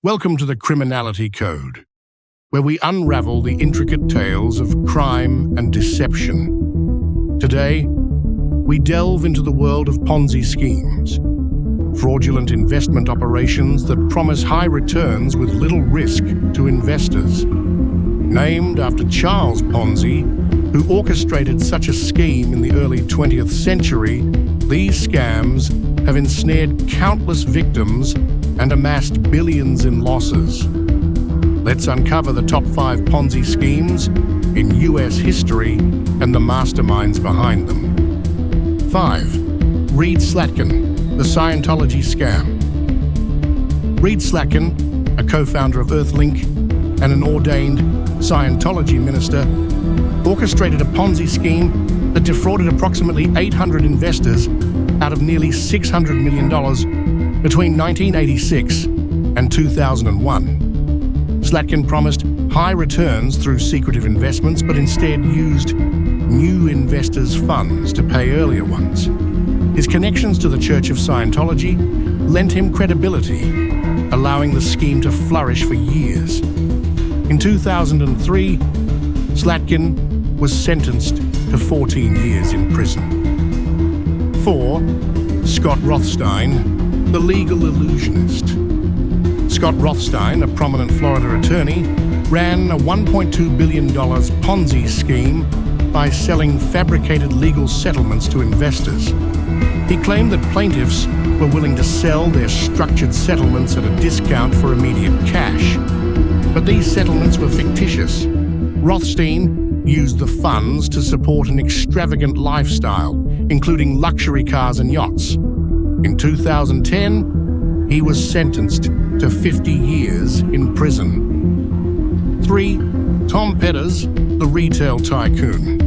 Welcome to the Criminality Code, where we unravel the intricate tales of crime and deception. Today, we delve into the world of Ponzi schemes, fraudulent investment operations that promise high returns with little risk to investors. Named after Charles Ponzi, who orchestrated such a scheme in the early 20th century, these scams have ensnared countless victims and amassed billions in losses. Let's uncover the top 5 Ponzi schemes in US history and the masterminds behind them. 5. Reed Slatkin, the Scientology scam. Reed Slatkin, a co-founder of Earthlink and an ordained Scientology minister, orchestrated a Ponzi scheme that defrauded approximately 800 investors out of nearly $600 million between 1986 and 2001. Slatkin promised high returns through secretive investments, but instead used new investors' funds to pay earlier ones. His connections to the Church of Scientology lent him credibility, allowing the scheme to flourish for years. In 2003, Slatkin was sentenced to 14 years in prison. 4. Scott Rothstein, the legal illusionist. Scott Rothstein, a prominent Florida attorney, ran a $1.2 billion Ponzi scheme by selling fabricated legal settlements to investors. He claimed that plaintiffs were willing to sell their structured settlements at a discount for immediate cash. But these settlements were fictitious. Rothstein used the funds to support an extravagant lifestyle, including luxury cars and yachts. In 2010, he was sentenced to 50 years in prison. 3. Tom Petters, the retail tycoon.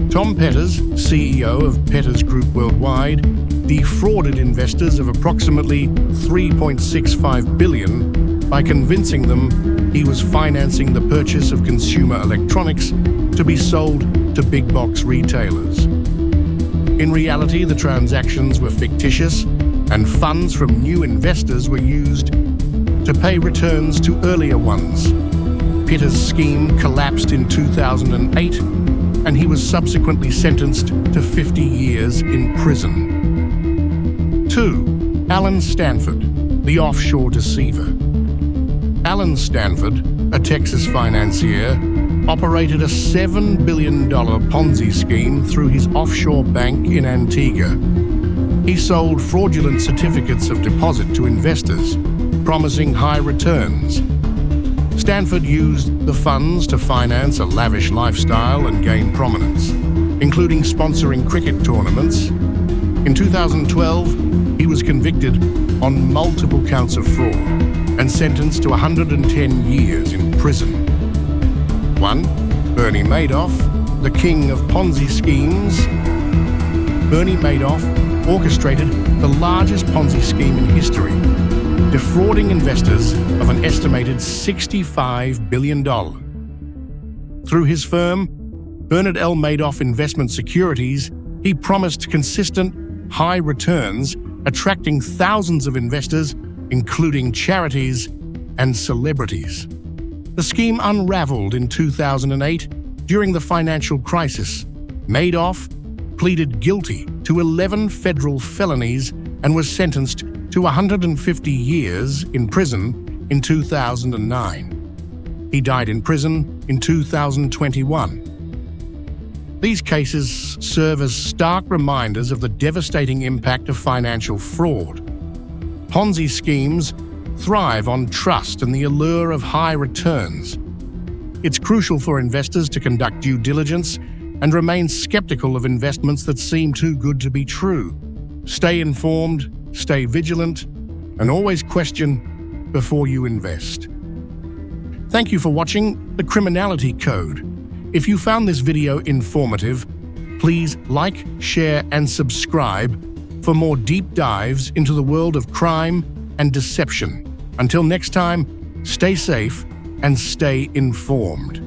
Tom Petters, CEO of Petters Group Worldwide, defrauded investors of approximately $3.65 billion by convincing them he was financing the purchase of consumer electronics to be sold to big box retailers. In reality, the transactions were fictitious, and funds from new investors were used to pay returns to earlier ones. Petters' scheme collapsed in 2008, and he was subsequently sentenced to 50 years in prison. 2. Alan Stanford, the offshore deceiver. Alan Stanford, a Texas financier, operated a $7 billion Ponzi scheme through his offshore bank in Antigua. He sold fraudulent certificates of deposit to investors, promising high returns. Stanford used the funds to finance a lavish lifestyle and gain prominence, including sponsoring cricket tournaments. In 2012, he was convicted on multiple counts of fraud and sentenced to 110 years in prison. 1. Bernie Madoff, the king of Ponzi schemes. Bernie Madoff orchestrated the largest Ponzi scheme in history, defrauding investors of an estimated $65 billion. Through his firm, Bernard L. Madoff Investment Securities, he promised consistent, high returns, attracting thousands of investors, including charities and celebrities. The scheme unraveled in 2008 during the financial crisis. Madoff pleaded guilty to 11 federal felonies and was sentenced to 150 years in prison in 2009. He died in prison in 2021. These cases serve as stark reminders of the devastating impact of financial fraud. Ponzi schemes thrive on trust and the allure of high returns. It's crucial for investors to conduct due diligence and remain skeptical of investments that seem too good to be true. Stay informed, stay vigilant, and always question before you invest. Thank you for watching The Criminality Code. If you found this video informative, please like, share, and subscribe for more deep dives into the world of crime and deception. Until next time, stay safe and stay informed.